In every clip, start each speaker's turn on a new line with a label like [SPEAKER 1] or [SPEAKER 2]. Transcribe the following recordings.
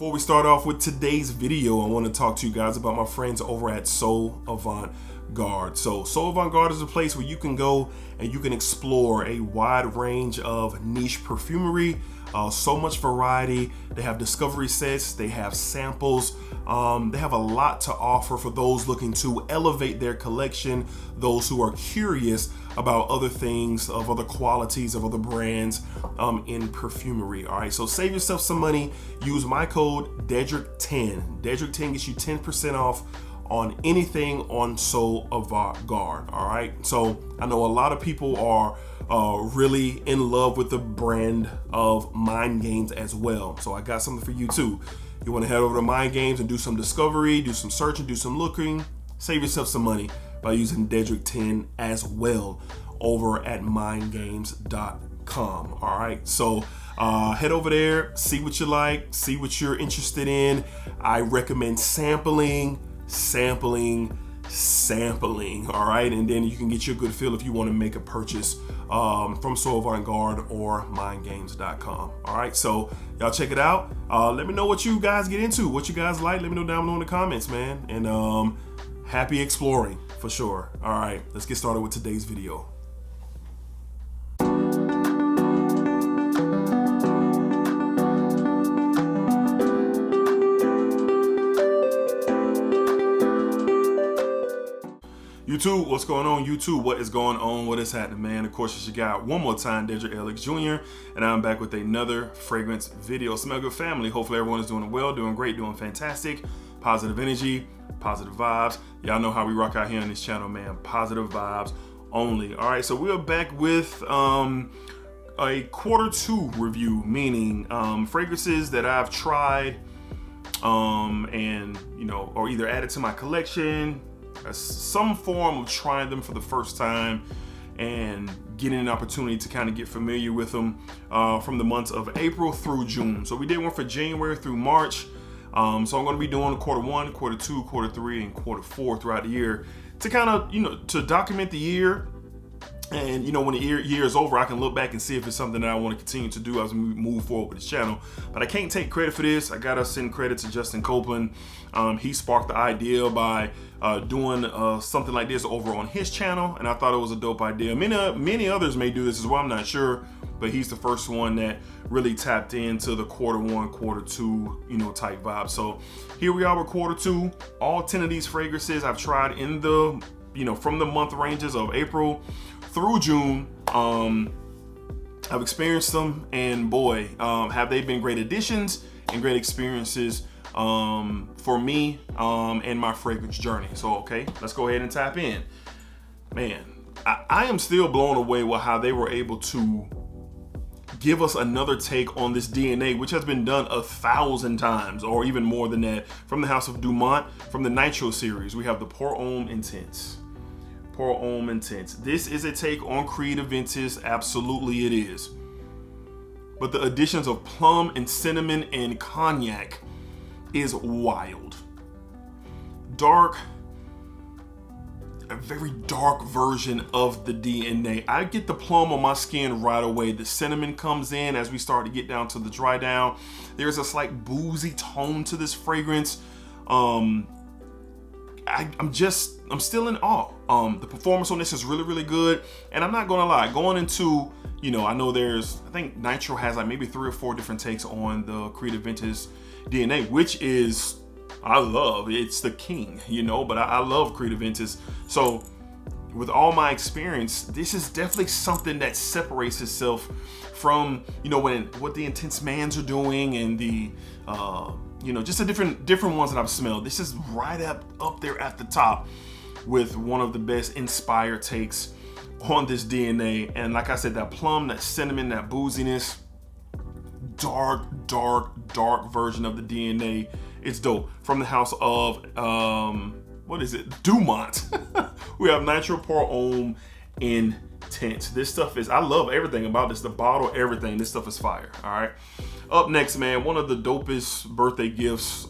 [SPEAKER 1] Before we start off with today's video, I want to talk to you guys about my friends over at Sew Avant-Garde. So Sew Avant-Garde is a place where you can go and you can explore a wide range of niche perfumery. So much variety. They have discovery sets, they have samples, they have a lot to offer for those looking to elevate their collection, those who are curious about other things, of other qualities, of other brands in perfumery. All right, so save yourself some money. Use my code DEDRICK10. DEDRICK10 gets you 10% off on anything on Sew Avant-Garde. All right, so I know a lot of people are really in love with the brand of Mind Games as well. So I got something for you too. You want to head over to Mind Games and do some discovery, do some searching, do some looking, save yourself some money by using Dedrick10 as well over at mindgames.com. All right, so head over there, see what you like, see what you're interested in. I recommend sampling, all right, and then you can get your good feel if you want to make a purchase from Sew Avant-Garde or mindgames.com. All right, so y'all check it out. Let me know what you guys get into, what you guys like. Let me know down below in the comments, man. And happy exploring for sure. All right, let's get started with today's video. YouTube, what's going on? YouTube, what is going on? What is happening, man? Of course, it's your guy one more time, DEDRICKHJR, and I'm back with another fragrance video. Smell good, family. Hopefully everyone is doing well, doing great, doing fantastic. Positive energy, positive vibes. Y'all know how we rock out here on this channel, man. Positive vibes only. All right, so we are back with a Q2 review, meaning fragrances that I've tried and or either added to my collection, some form of trying them for the first time and getting an opportunity to kind of get familiar with them from the months of April through June. So we did one for January through March. So I'm going to be doing Q1, Q2, Q3, and Q4 throughout the year to kind of, to document the year. And when the year is over, I can look back and see if it's something that I want to continue to do as we move forward with this channel. But I can't take credit for this. I gotta send credit to Justin Copeland. He sparked the idea by doing something like this over on his channel, and I thought it was a dope idea. Many others may do this as well, I'm not sure, but he's the first one that really tapped into the Q1, Q2, type vibe. So here we are with Q2. All 10 of these fragrances I've tried in the, from the month ranges of April through June. I've experienced them, and boy, have they been great additions and great experiences for me and my fragrance journey. So okay, let's go ahead and tap in. Man, I am still blown away with how they were able to give us another take on this DNA, which has been done 1,000 times or even more than that from the house of Dumont. From the Nitro series, we have the Pour Homme Intense. Pour Homme Intense. This is a take on Creed Aventus, absolutely it is. But the additions of plum and cinnamon and cognac is wild. Dark, a very dark version of the DNA. I get the plum on my skin right away. The cinnamon comes in as we start to get down to the dry down. There's a slight boozy tone to this fragrance. I'm still in awe. The performance on this is really, really good. And I'm not gonna lie, going into, I know I think Nitro has like maybe 3 or 4 different takes on the Creed Aventus DNA, which is, I love. It's the king, but I love Creed Aventus. So with all my experience, this is definitely something that separates itself from, what the Intense Mans are doing and the, just the different ones that I've smelled. This is right up there at the top with one of the best inspired takes on this DNA. And like I said, that plum, that cinnamon, that booziness, dark version of the DNA. It's dope. From the house of, Dumont. We have Nitro Pour Homme Intense. This stuff is, I love everything about this. The bottle, everything. This stuff is fire, all right? Up next, man, one of the dopest birthday gifts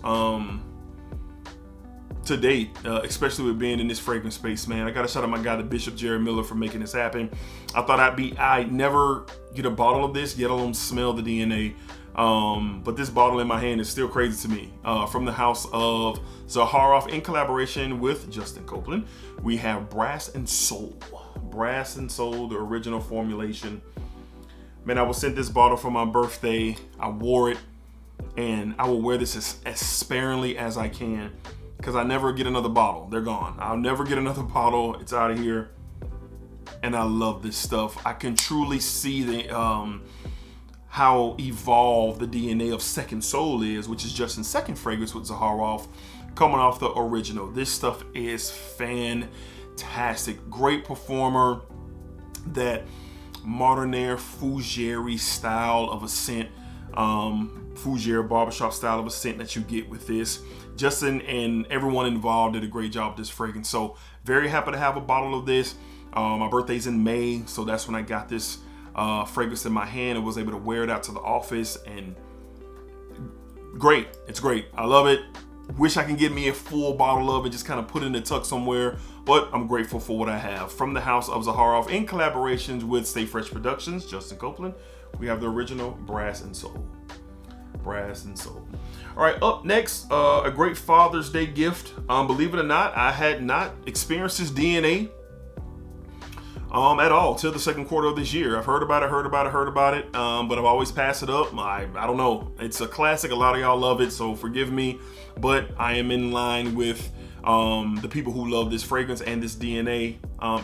[SPEAKER 1] to date, especially with being in this fragrance space, man. I gotta shout out my guy, the Bishop Jared Miller, for making this happen. I thought I'd never get a bottle of this, yet alone smell the DNA. But this bottle in my hand is still crazy to me. From the house of Zaharoff in collaboration with Justin Copeland, we have Brass and Soul. Brass and Soul, the original formulation. Man, I was sent this bottle for my birthday. I wore it, and I will wear this as sparingly as I can because I never get another bottle. They're gone. I'll never get another bottle. It's out of here. And I love this stuff. I can truly see the how evolved the DNA of Second Soul is, which is Justin's second fragrance with Zaharoff, coming off the original. This stuff is fantastic. Great performer. That Modernaire Fougere style of a scent, Fougere barbershop style of a scent that you get with this. Justin and everyone involved did a great job with this fragrance. So very happy to have a bottle of this. My birthday's in May, so that's when I got this fragrance in my hand and was able to wear it out to the office, and great. It's great. I love it. Wish I can get me a full bottle of it, just kind of put it in the tuck somewhere, but I'm grateful for what I have. From the house of Zaharoff in collaborations with Stay Fresh Productions, Justin Copeland, we have the original Brass and Soul. Brass and Soul. All right, up next, a great Father's Day gift. Believe it or not, I had not experienced this DNA at all till the second quarter of this year. I've heard about it, but I've always passed it up. I don't know. It's a classic. A lot of y'all love it, so forgive me, but I am in line with the people who love this fragrance and this DNA.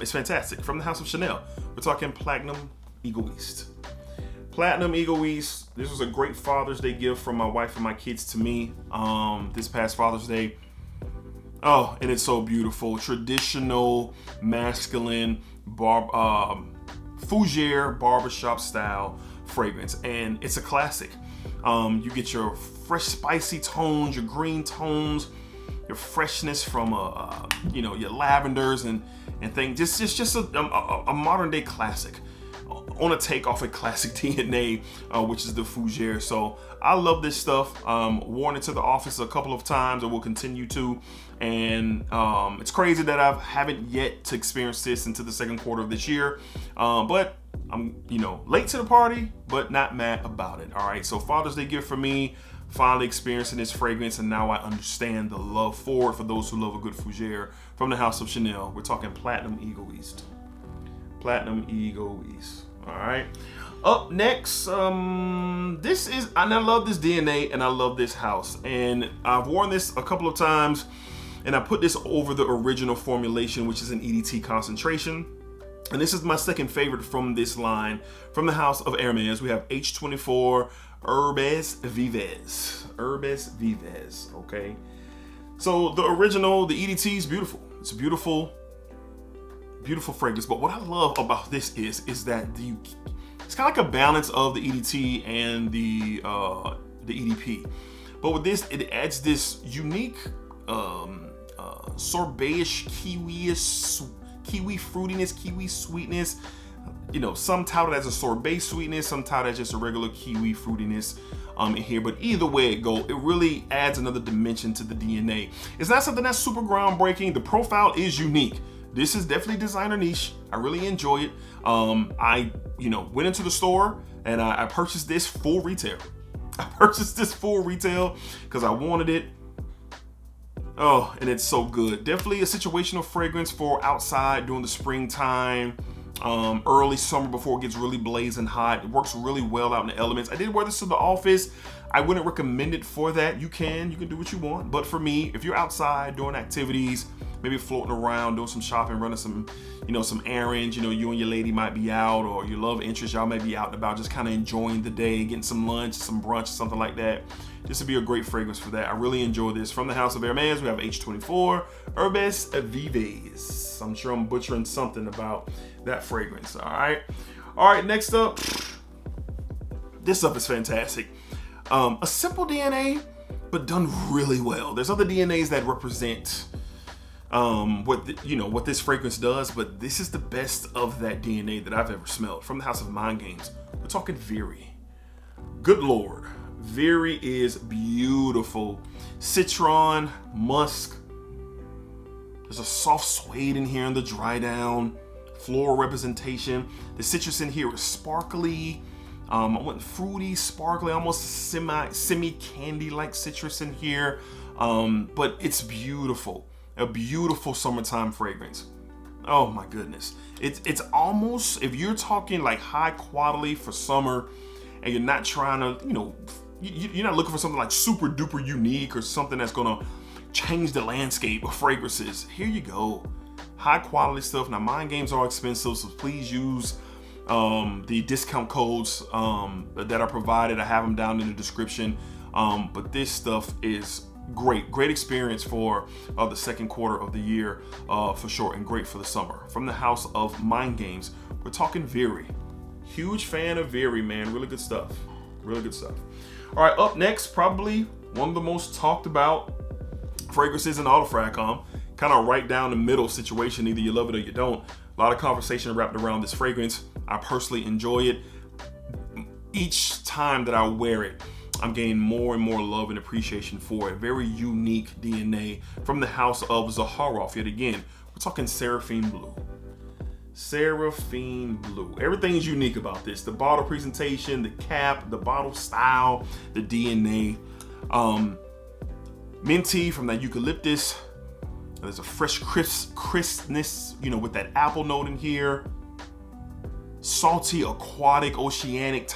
[SPEAKER 1] It's fantastic. From the house of Chanel, we're talking Platinum Egoist. Platinum Egoist. This was a great Father's Day gift from my wife and my kids to me this past Father's Day. Oh, and it's so beautiful. Traditional, masculine, Fougere barbershop style fragrance, and it's a classic. You get your fresh spicy tones, your green tones, your freshness from your lavenders and things. Just a modern day classic on a take off a classic DNA, which is the Fougere. So I love this stuff. Worn it to the office a couple of times and will continue to. And it's crazy that I haven't yet to experience this into the second quarter of this year. But I'm, late to the party, but not mad about it. All right. So Father's Day gift for me, finally experiencing this fragrance, and now I understand the love for it for those who love a good Fougere. From the house of Chanel, we're talking Platinum Egoist. Platinum Egoist. All right. Up next, this is, and I love this DNA and I love this house, and I've worn this a couple of times, and I put this over the original formulation, which is an EDT concentration. And this is my second favorite from this line. From the house of Hermes, we have H24 Herbes Vives. Herbes Vives, okay? So the original, the EDT is beautiful. It's a beautiful fragrance. But what I love about this is that it's kind of like a balance of the EDT and the EDP. But with this, it adds this unique sorbetish, kiwi fruitiness, kiwi sweetness. Some tout it as a sorbet sweetness, some tout it as just a regular kiwi fruitiness in here. But either way it go, it really adds another dimension to the DNA. It's not something that's super groundbreaking. The profile is unique. This is definitely designer niche. I really enjoy it. I went into the store and I purchased this full retail. I purchased this full retail because I wanted it. Oh, and it's so good. Definitely a situational fragrance for outside during the springtime, early summer before it gets really blazing hot. It works really well out in the elements. I did wear this to the office. I wouldn't recommend it for that. You can do what you want. But for me, if you're outside doing activities, maybe floating around, doing some shopping, running some errands, you and your lady might be out, or your love interest, y'all may be out and about, just kind of enjoying the day, getting some lunch, some brunch, something like that. This would be a great fragrance for that. I really enjoy this. From the house of Hermes, we have H24 Herbes Vives. I'm sure I'm butchering something about that fragrance. All right, next up, this stuff is fantastic. A simple DNA, but done really well. There's other DNAs that represent what this fragrance does, but this is the best of that DNA that I've ever smelled. From the house of Mind Games, we're talking Viri. Good Lord, Viri is beautiful. Citron, musk. There's a soft suede in here in the dry down. Floral representation. The citrus in here is sparkly. I went fruity, sparkly, almost semi-candy-like citrus in here. But it's beautiful. A beautiful summertime fragrance. Oh my goodness. It's almost, if you're talking like high quality for summer and you're not trying to, you're not looking for something like super duper unique or something that's gonna change the landscape of fragrances, here you go. High quality stuff. Now, mind games are expensive, so please use the discount codes that are provided. I have them down in the description. But this stuff is great experience for the second quarter of the year for sure, and great for the summer. From the house of Mind Games, we're talking Very. Huge fan of Very, man. Really good stuff. Really good stuff. All right, up next, probably one of the most talked about fragrances in all of Fragcom. Kind of right down the middle situation. Either you love it or you don't. A lot of conversation wrapped around this fragrance. I personally enjoy it. Each time that I wear it, I'm gaining more and more love and appreciation for it. Very unique DNA from the house of Zaharoff. Yet again, we're talking Seraphine Blue. Seraphine Blue. Everything is unique about this. The bottle presentation, the cap, the bottle style, the DNA. Minty from that eucalyptus. There's a fresh crispness, with that apple note in here. Salty, aquatic, oceanic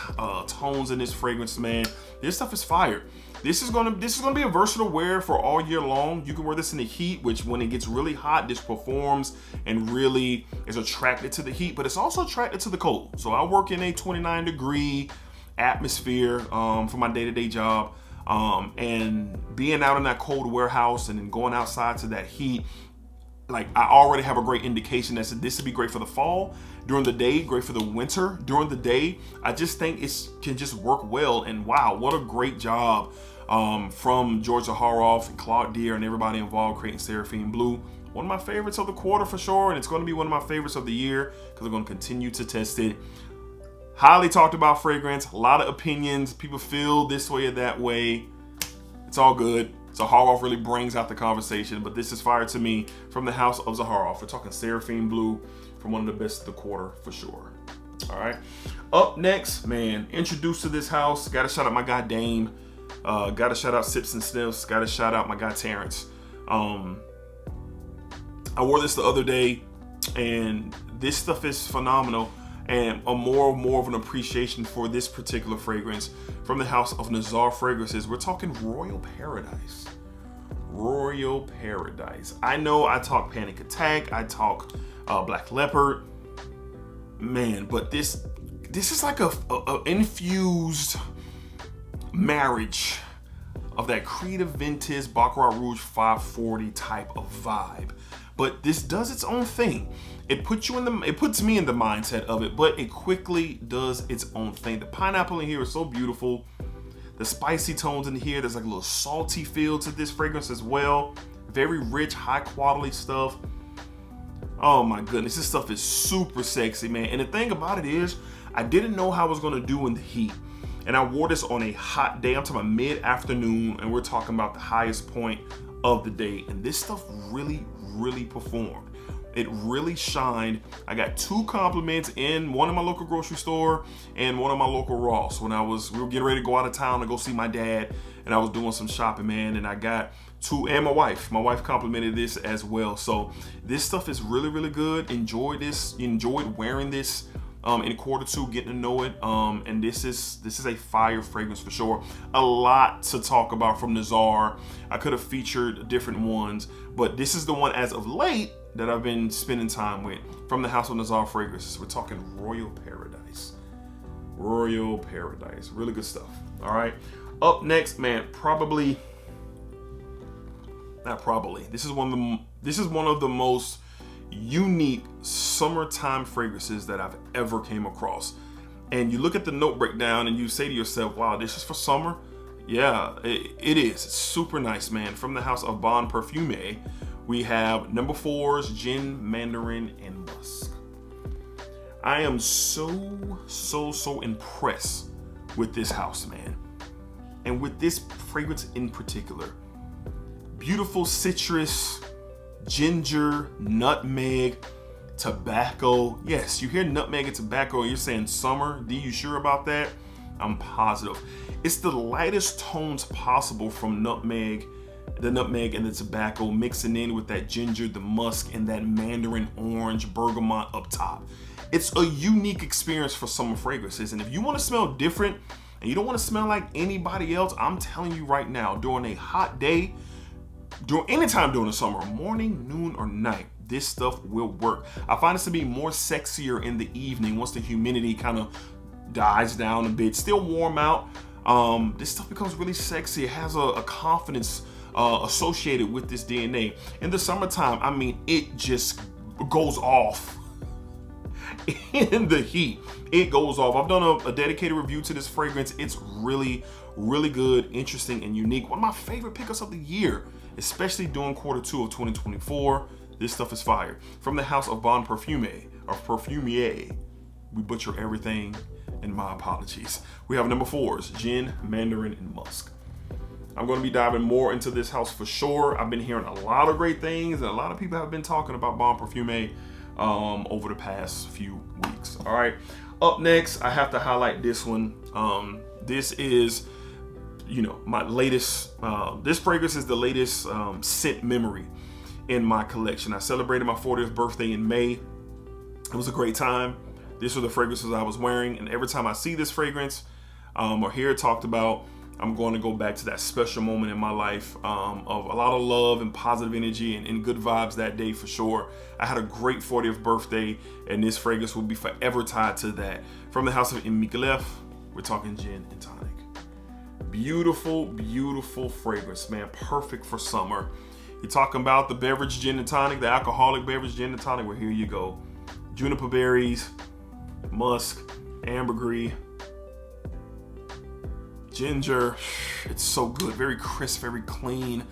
[SPEAKER 1] tones in this fragrance, man. This stuff is fire. This is gonna be a versatile wear for all year long. You can wear this in the heat, which when it gets really hot, this performs and really is attracted to the heat, but it's also attracted to the cold. So I work in a 29-degree atmosphere for my day-to-day job, and being out in that cold warehouse and then going outside to that heat, like I already have a great indication that this would be great for the fall. During the day, great for the winter. During the day, I just think it can just work well. And wow, what a great job from George Zaharoff and Claude Deer and everybody involved creating Seraphine Blue. One of my favorites of the quarter for sure, and it's going to be one of my favorites of the year because I'm going to continue to test it. Highly talked about fragrance, a lot of opinions. People feel this way or that way. It's all good. Zaharoff really brings out the conversation, but this is fire to me from the house of Zaharoff. We're talking Seraphine Blue from one of the best of the quarter for sure. All right. Up next, man, introduced to this house. Got to shout out my guy Dame. Got to shout out Sips and Sniffs. Got to shout out my guy Terrence. I wore this the other day, and this stuff is phenomenal. And more of an appreciation for this particular fragrance from the house of Nazar Fragrances. We're talking Royal Paradise. Royal Paradise. I know I talk Panic Attack, I talk Black Leopard, man, but this is like a infused marriage of that Creed Aventus Baccarat Rouge 540 type of vibe. But this does its own thing. It puts me in the mindset of it, but it quickly does its own thing. The pineapple in here is so beautiful. The spicy tones in here, there's like a little salty feel to this fragrance as well. Very rich, high quality stuff. Oh my goodness, this stuff is super sexy, man. And the thing about it is, I didn't know how I was gonna do in the heat. And I wore this on a hot day. I'm talking about mid-afternoon, and we're talking about the highest point of the day. And this stuff really performed. It really shined. I got 2 compliments in one in my local grocery store and one in my local Ross when we were getting ready to go out of town to go see my dad, and I was doing some shopping, man, and I got 2, and my wife complimented this as well. So this stuff is really good. Enjoyed wearing this in quarter 2, getting to know it, and this is a fire fragrance for sure. A lot to talk about from Nazar. I could have featured different ones, but this is the one as of late that I've been spending time with from the house of Nazar Fragrances. We're talking Royal Paradise. Royal Paradise, really good stuff. All right, up next, man, this is one of the most unique summertime fragrances that I've ever came across. And you look at the note breakdown and you say to yourself, wow, this is for summer? Yeah, it is. It's super nice, man. From the house of Bon Parfumé, we have number 4's Gin, Mandarin, and Musk. I am so impressed with this house, man. And with this fragrance in particular. Beautiful citrus, ginger, nutmeg, tobacco. Yes, you hear nutmeg and tobacco and you're saying summer. D, you sure about that? I'm positive. It's the lightest tones possible from the nutmeg and the tobacco, mixing in with that ginger, the musk, and that mandarin orange bergamot up top. It's a unique experience for summer fragrances. And if you want to smell different and you don't want to smell like anybody else, I'm telling you right now, during a hot day, anytime during the summer, morning, noon, or night, this stuff will work. I find this to be more sexier in the evening once the humidity kind of dies down a bit. Still warm out. This stuff becomes really sexy. It has a confidence associated with this DNA. In the summertime, I mean, it just goes off. In the heat, it goes off. I've done a dedicated review to this fragrance. It's really, really good, interesting, and unique. One of my favorite pickups of the year, especially during Q2 of 2024. This stuff is fire. From the house of Bon Perfumier, or Perfumier. We butcher everything, and my apologies. We have number 4s, gin, mandarin, and musk. I'm going to be diving more into this house for sure. I've been hearing a lot of great things, and a lot of people have been talking about Bon Perfumier over the past few weeks. All right, up next, I have to highlight this one. This is, my latest, this fragrance is the latest scent memory in my collection. I celebrated my 40th birthday in May. It was a great time. These were the fragrances I was wearing, and every time I see this fragrance or hear it talked about, I'm going to go back to that special moment in my life of a lot of love and positive energy and good vibes that day for sure. I had a great 40th birthday, and this fragrance will be forever tied to that. From the house of Michelef, we're talking gin and tonic. Beautiful, beautiful fragrance, man. Perfect for summer. You're talking about the beverage gin and tonic, the alcoholic beverage gin and tonic. Well, here you go. Juniper berries, musk, ambergris, ginger. It's so good. Very crisp, very clean.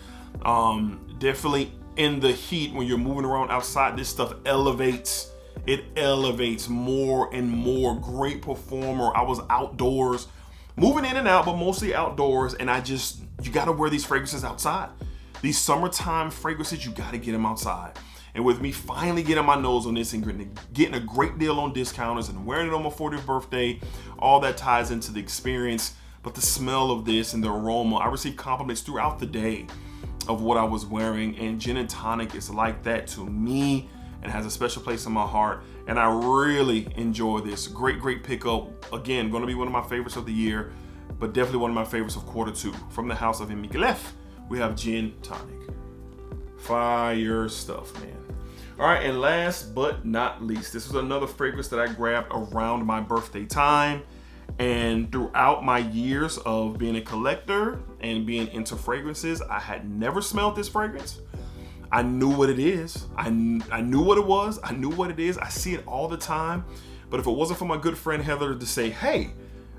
[SPEAKER 1] Definitely in the heat when you're moving around outside, this stuff elevates. It elevates more and more. Great performer. I was outdoors, moving in and out, but mostly outdoors. And you got to wear these fragrances outside. These summertime fragrances, you got to get them outside. And with me finally getting my nose on this and getting a great deal on discounters and wearing it on my 40th birthday, all that ties into the experience. But the smell of this and the aroma, I received compliments throughout the day of what I was wearing. And gin and tonic is like that to me and has a special place in my heart. And I really enjoy this. Great, great pickup. Again, going to be one of my favorites of the year, but definitely one of my favorites of Q2. From the house of Michelef, we have gin tonic. Fire stuff, man. All right, and last but not least, this was another fragrance that I grabbed around my birthday time. And throughout my years of being a collector and being into fragrances, I had never smelled this fragrance. I knew what it is. I knew what it was. I knew what it is. I see it all the time. But if it wasn't for my good friend Heather to say, hey,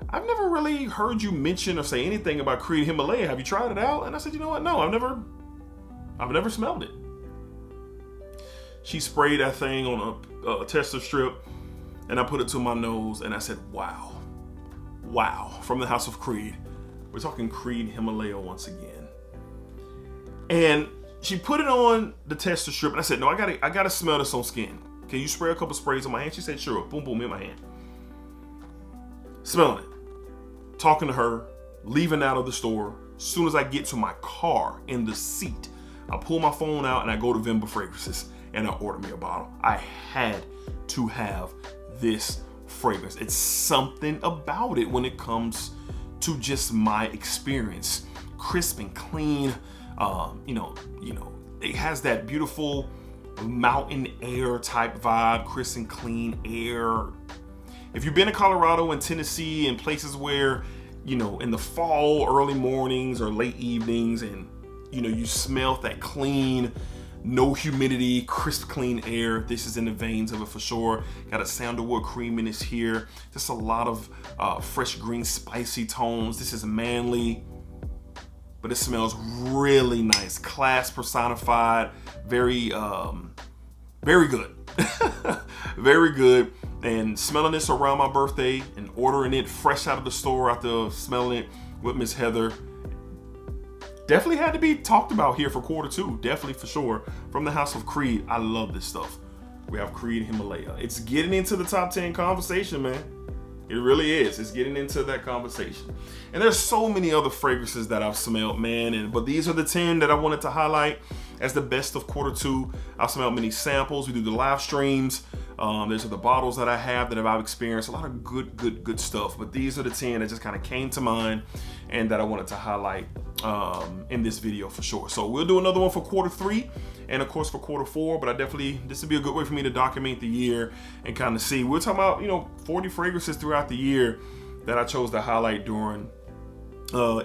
[SPEAKER 1] I've never really heard you mention or say anything about Creed Himalaya. Have you tried it out? And I said, you know what? No, I've never smelled it. She sprayed that thing on a tester strip, and I put it to my nose, and I said, wow. Wow, from the house of Creed. We're talking Creed Himalaya once again. And she put it on the tester strip, and I said, no, I gotta smell this on skin. Can you spray a couple sprays on my hand? She said, sure. Boom, boom, in my hand. Smelling it. Talking to her, leaving out of the store. As soon as I get to my car, in the seat, I pull my phone out and I go to Vimba Fragrances and I order me a bottle. I had to have this fragrance. It's something about it when it comes to just my experience. Crisp and clean. It has that beautiful mountain air type vibe, crisp and clean air. If you've been to Colorado and Tennessee and places where, in the fall, early mornings or late evenings, and you smell that clean, no humidity, crisp, clean air, this is in the veins of it for sure. Got a sandalwood creaminess here. Just a lot of fresh green, spicy tones. This is manly, but it smells really nice. Class personified. Very, very good. Very good. And smelling this around my birthday and ordering it fresh out of the store after smelling it with Miss Heather, definitely had to be talked about here for Q2. Definitely for sure. From the house of Creed, I love this stuff. We have Creed Himalaya. It's getting into the top 10 conversation, man. It really is. It's getting into that conversation. And there's so many other fragrances that I've smelled, man. But these are the 10 that I wanted to highlight as the best of Q2. I've smelled many samples. We do the live streams. These are the bottles that I have that I've experienced. A lot of good stuff. But these are the 10 that just kind of came to mind and that I wanted to highlight in this video for sure. So we'll do another one for Q3 and of course for Q4. But this would be a good way for me to document the year and kind of see. We're talking about 40 fragrances throughout the year that I chose to highlight during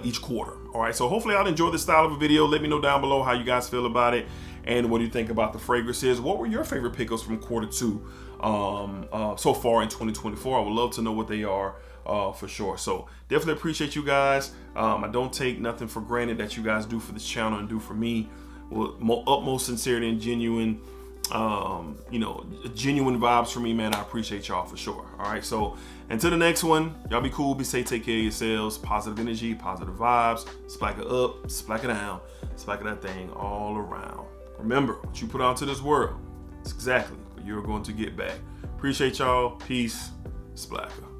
[SPEAKER 1] each quarter. All right, so hopefully I'll enjoy this style of a video. Let me know down below how you guys feel about it and what do you think about the fragrances. What were your favorite pickups from Q2 so far in 2024? I would love to know what they are for sure. So definitely appreciate you guys. I don't take nothing for granted that you guys do for this channel and do for me. With utmost sincerity and genuine genuine vibes for me, man. I appreciate y'all for sure. All right, so until the next one, y'all be cool, be safe, take care of yourselves. Positive energy, positive vibes. Splack it up, splack it down, splack that thing all around. Remember, what you put out to this world, it's exactly what you're going to get back. Appreciate y'all. Peace. Splacker.